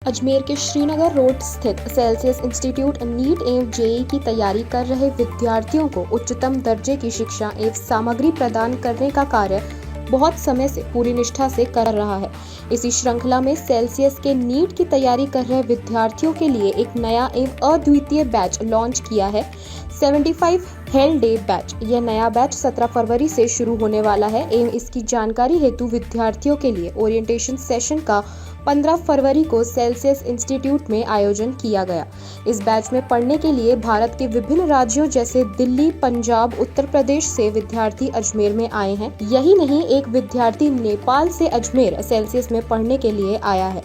अजमेर के श्रीनगर रोड स्थित Celsius institute NEET एवं जेईई की तैयारी कर रहे विद्यार्थियों को उच्चतम दर्जे की शिक्षा एवं सामग्री प्रदान करने का कार्य बहुत समय से पूरी निष्ठा से कर रहा है। इसी श्रृंखला में सेल्सियस के नीट की तैयारी कर रहे विद्यार्थियों के लिए एक नया एवं अद्वितीय बैच लॉन्च किया है। 75 हेल डे बैच। यह नया बैच 17 फरवरी से शुरू होने वाला है एवं इसकी जानकारी हेतु विद्यार्थियों के लिए ओरिएंटेशन सेशन का 15 फरवरी को सेल्सियस इंस्टीट्यूट में आयोजन किया गया। इस बैच में पढ़ने के लिए भारत के विभिन्न राज्यों जैसे दिल्ली, पंजाब, उत्तर प्रदेश से विद्यार्थी अजमेर में आए हैं। यही नहीं, एक विद्यार्थी नेपाल से अजमेर सेल्सियस में पढ़ने के लिए आया है।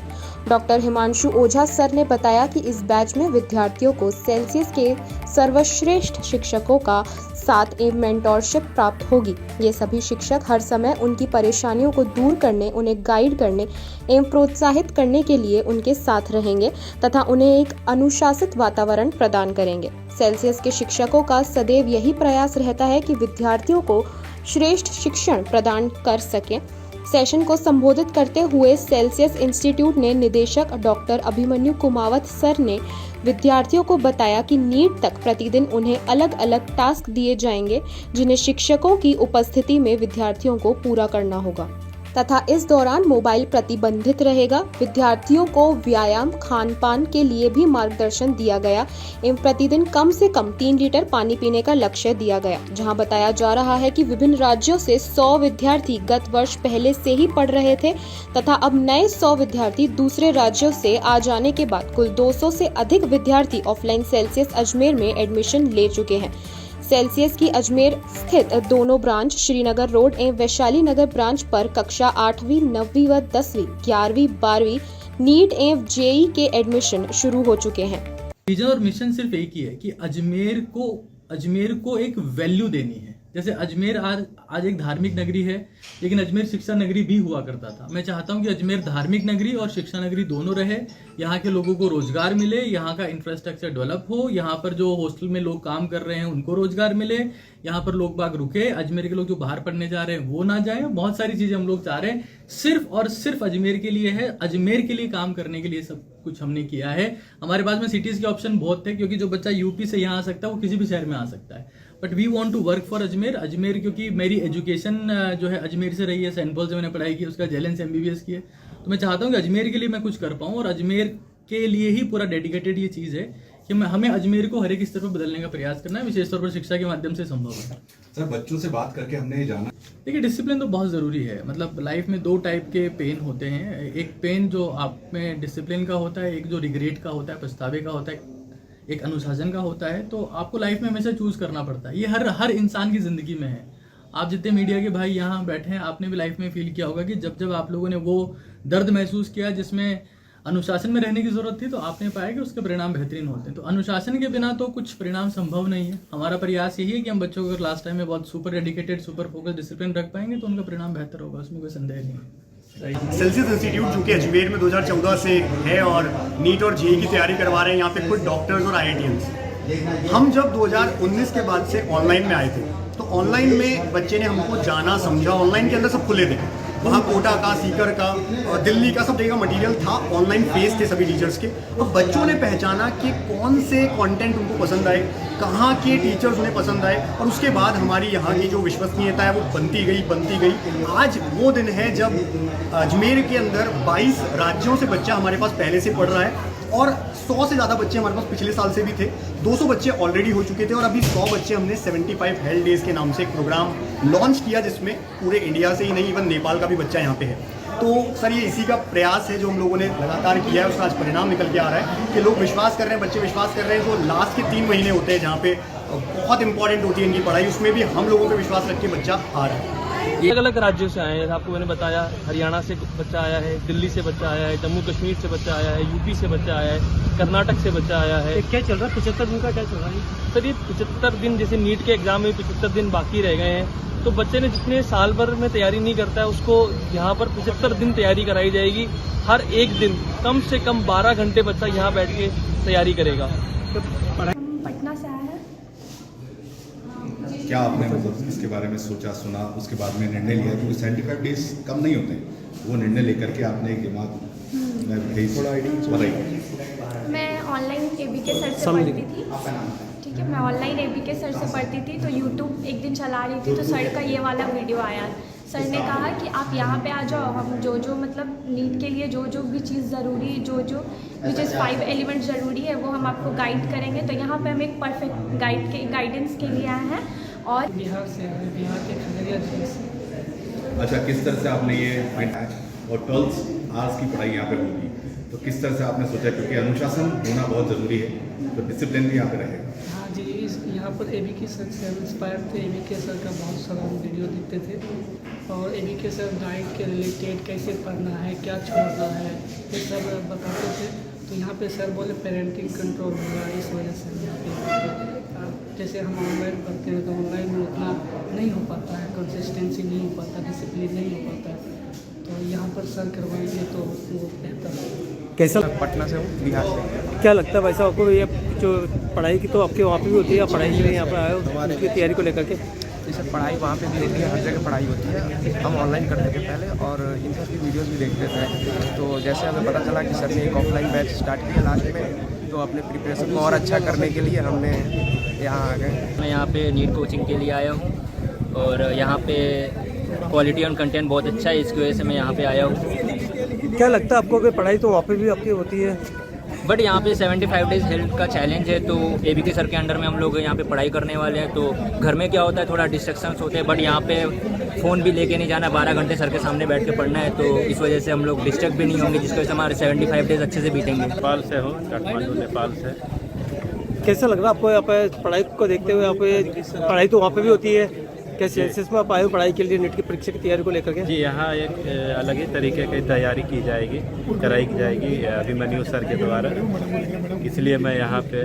डॉक्टर हिमांशु ओझा सर ने बताया कि इस बैच में विद्यार्थियों को सेल्सियस के सर्वश्रेष्ठ शिक्षकों का साथ एवं मेंटोरशिप प्राप्त होगी। ये सभी शिक्षक हर समय उनकी परेशानियों को दूर करने, उन्हें गाइड करने एवं प्रोत्साहित करने के लिए उनके साथ रहेंगे तथा उन्हें एक अनुशासित वातावरण प्रदान करेंगे। सेल्सियस के शिक्षकों का सदैव यही प्रयास रहता है कि विद्यार्थियों को श्रेष्ठ शिक्षण प्रदान कर सकें। सेशन को संबोधित करते हुए सेल्सियस इंस्टीट्यूट ने निदेशक डॉक्टर अभिमन्यु कुमावत सर ने विद्यार्थियों को बताया कि नीट तक प्रतिदिन उन्हें अलग अलग टास्क दिए जाएंगे, जिन्हें शिक्षकों की उपस्थिति में विद्यार्थियों को पूरा करना होगा तथा इस दौरान मोबाइल प्रतिबंधित रहेगा। विद्यार्थियों को व्यायाम, खान पान के लिए भी मार्गदर्शन दिया गया एवं प्रतिदिन कम से कम 3 लीटर पानी पीने का लक्ष्य दिया गया। जहां बताया जा रहा है कि विभिन्न राज्यों से 100 विद्यार्थी गत वर्ष पहले से ही पढ़ रहे थे तथा अब नए 100 विद्यार्थी दूसरे राज्यों से आ जाने के बाद कुल 200 से अधिक विद्यार्थी ऑफलाइन सेल्सियस अजमेर में एडमिशन ले चुके हैं। सेल्सियस की अजमेर स्थित दोनों ब्रांच श्रीनगर रोड एवं वैशाली नगर ब्रांच पर कक्षा 8वीं, 9वीं व 10वीं, 11वीं, 12वीं नीट एवं जेईई के एडमिशन शुरू हो चुके हैं। विजन और मिशन सिर्फ एक ही है कि अजमेर को एक वैल्यू देनी है। जैसे अजमेर आज एक धार्मिक नगरी है, लेकिन अजमेर शिक्षा नगरी भी हुआ करता था। मैं चाहता हूं कि अजमेर धार्मिक नगरी और शिक्षा नगरी दोनों रहे। यहाँ के लोगों को रोजगार मिले, यहाँ का इंफ्रास्ट्रक्चर डेवलप हो, यहाँ पर जो हॉस्टल में लोग काम कर रहे हैं उनको रोजगार मिले, यहाँ पर लोग बाग रुके, अजमेर के लोग जो बाहर पढ़ने जा रहे हैं वो ना जाए। बहुत सारी चीजें हम लोग चाह रहे हैं, सिर्फ और सिर्फ अजमेर के लिए है। अजमेर के लिए काम करने के लिए सब कुछ हमने किया है। हमारे पास में सिटीज के ऑप्शन बहुत थे, क्योंकि जो बच्चा यूपी से यहाँ आ सकता है वो किसी भी शहर में आ सकता है, but we want to work for Ajmer. क्योंकि मेरी एजुकेशन जो है अजमेर से रही है, सेंट पॉल से मैंने पढ़ाई की, उसका जेएलएन से एमबीबीएस की है। तो मैं चाहता हूँ कि अजमेर के लिए मैं कुछ कर पाऊँ, और अजमेर के लिए ही पूरा डेडिकेटेड ये चीज़ है कि हमें अजमेर को हर एक स्तर पर बदलने का प्रयास करना है, विशेष तौर पर शिक्षा के माध्यम से संभव है। सर, बच्चों से बात करके हमने ये जाना, देखिए डिसिप्लिन तो बहुत ज़रूरी है। मतलब लाइफ में 2 टाइप के पेन होते हैं। एक पेन जो आप में डिसिप्लिन का होता है, एक जो रिग्रेट का होता है, पछतावे का होता है, एक अनुशासन का होता है। तो आपको लाइफ में हमेशा चूज करना पड़ता है। ये हर इंसान की जिंदगी में है। आप जितने मीडिया के भाई यहाँ बैठे हैं, आपने भी लाइफ में फील किया होगा कि जब आप लोगों ने वो दर्द महसूस किया जिसमें अनुशासन में रहने की जरूरत थी, तो आपने पाया कि उसके परिणाम बेहतरीन होते हैं। तो अनुशासन के बिना तो कुछ परिणाम संभव नहीं है। हमारा प्रयास यही है कि हम बच्चों को लास्ट टाइम में बहुत super dedicated, super focus, discipline रख पाएंगे तो उनका परिणाम बेहतर होगा, उसमें कोई संदेह नहीं है। सेल्सियस इंस्टीट्यूट जो कि अजमेर में 2014 से है और नीट और जेईई की तैयारी करवा रहे हैं, यहाँ पे खुद डॉक्टर्स और आईआईटीएंस। हम जब 2019 के बाद से ऑनलाइन में आए थे, तो ऑनलाइन में बच्चे ने हमको जाना, समझा। ऑनलाइन के अंदर सब खुले थे, वहाँ कोटा का, सीकर का और दिल्ली का सब जगह मटेरियल था। ऑनलाइन फेस थे सभी टीचर्स के। तो बच्चों ने पहचाना कि कौन से कंटेंट उनको पसंद आए, कहाँ के टीचर्स उन्हें पसंद आए, और उसके बाद हमारी यहाँ की जो विश्वसनीयता है वो बनती गई। आज वो दिन है जब अजमेर के अंदर 22 राज्यों से बच्चा हमारे पास पहले से पढ़ रहा है, और 100 से ज़्यादा बच्चे हमारे पास पिछले साल से भी थे। 200 बच्चे ऑलरेडी हो चुके थे, और अभी 100 बच्चे हमने 75 हेल्थ डेज के नाम से एक प्रोग्राम लॉन्च किया, जिसमें पूरे इंडिया से ही नहीं, इवन नेपाल का भी बच्चा यहाँ पे है। तो सर, ये इसी का प्रयास है जो हम लोगों ने लगातार किया है, उसका आज परिणाम निकल के आ रहा है कि लोग विश्वास कर रहे हैं, बच्चे विश्वास कर रहे हैं। जो लास्ट के 3 महीने होते हैं जहाँ पे बहुत इंपॉर्टेंट होती है इनकी पढ़ाई, उसमें भी हम लोगों पर विश्वास रख के बच्चा आ रहा है। अलग अलग राज्यों से आए हैं, जैसे आपको मैंने बताया, हरियाणा से बच्चा आया है, दिल्ली से बच्चा आया है, जम्मू कश्मीर से बच्चा आया है, यूपी से बच्चा आया है, कर्नाटक से बच्चा आया है। क्या चल रहा है? 75 दिन का क्या चल रहा है? सर, ये 75 दिन, जैसे नीट के एग्जाम में 75 दिन बाकी रह गए हैं, तो बच्चे ने जितने साल भर में तैयारी नहीं करता है, उसको यहाँ पर 75 दिन तैयारी कराई जाएगी। हर एक दिन कम से कम 12 घंटे बच्चा यहाँ बैठ के तैयारी करेगा। पटना से आया है। क्या आपने मतलब इसके बारे में सोचा, सुना, उसके बाद में निर्णय लिया? क्योंकि 75 डेज कम नहीं होते, वो निर्णय लेकर के आपने एक दिमाग बताइए। मैं ऑनलाइन एबीके सर से पढ़ती थी। ठीक है, मैं ऑनलाइन एबीके सर से पढ़ती थी, तो यूट्यूब एक दिन चला रही थी तो सर का ये वाला वीडियो आया। सर ने कहा कि आप यहाँ पे आ जाओ, हम जो मतलब नीट के लिए जो भी चीज़ ज़रूरी, जो विच इज़ 5 एलिमेंट ज़रूरी है वो हम आपको गाइड करेंगे। तो यहाँ पे हम एक परफेक्ट गाइडेंस के लिए आए हैं। और बिहार से बिहार के खगड़िया जिले से। अच्छा, किस तरह से आपने ये और 12 आवर्स की पढ़ाई यहाँ पे होगी, तो किस तरह से आपने सोचा, क्योंकि अनुशासन होना बहुत ज़रूरी है, तो डिसिप्लिन भी यहाँ पे रहेगा। हाँ जी, यहाँ पर एबीके सर से हम इंस्पायर थे। एबीके सर का बहुत सारा हम वीडियो देखते थे और एबीके सर डाइट के रिलेटेड कैसे पढ़ना है, क्या छोड़ना है, ये सब बताते थे। तो यहाँ पे सर बोले पेरेंटिंग कंट्रोल होगा, इस वजह से हम यहाँ पे जैसे हम ऑनलाइन पढ़ते हैं तो ऑनलाइन में उतना नहीं हो पाता है, कंसिस्टेंसी नहीं हो पाता, डिसिप्लिन नहीं हो पाता है। तो यहाँ पर सर करवाएंगे तो वो बेहतर है। कैसा पटना से हूँ, बिहार से। क्या लगता है भाई साहब आपको, ये जो पढ़ाई की तो आपके वहाँ पे भी होती है, या पढ़ाई के लिए यहाँ पर आए हो उसकी तैयारी को लेकर के? जैसे पढ़ाई वहाँ पे भी होती है, हर जगह पढ़ाई होती है। हम ऑनलाइन करते थे पहले और इन सब की वीडियोस भी देखते थे। तो जैसे हमें पता चला कि सर ने एक ऑफलाइन बैच स्टार्ट किया लास्ट में, तो अपने प्रिपरेशन को और अच्छा करने के लिए हमने यहाँ आ गए। मैं यहाँ पे नीट कोचिंग के लिए आया हूँ और यहाँ पे क्वालिटी और कंटेंट बहुत अच्छा है, इसकी वजह से मैं यहाँ पे आया हूँ। क्या लगता है आपको कि पढ़ाई तो वहाँ पे भी आपकी होती है, बट यहाँ पे 75 डेज हेल्थ का चैलेंज है, तो एबीके सर के अंडर में हम लोग यहाँ पे पढ़ाई करने वाले हैं। तो घर में क्या होता है, थोड़ा डिस्ट्रक्शंस होते हैं, बट यहाँ पे फ़ोन भी लेके नहीं जाना, 12 घंटे सर के सामने बैठ के पढ़ना है। तो इस वजह से हम लोग डिस्टर्ब भी नहीं होंगे, जिसकी वजह से हमारे 75 डेज अच्छे से बीतेंगे। नेपाल से हो, काठमांडू नेपाल से। कैसा लग रहा है आपको यहाँ पे पढ़ाई को देखते हुए? यहाँ पे पढ़ाई तो वहाँ पे भी होती है, क्या सेल्सियस में आप आए हो पढ़ाई के लिए नीट की परीक्षा की तैयारी को लेकर के? जी, यहाँ एक अलग ही तरीके की तैयारी की जाएगी, कराई जाएगी अभिमन्यु सर के द्वारा, इसलिए मैं यहाँ पे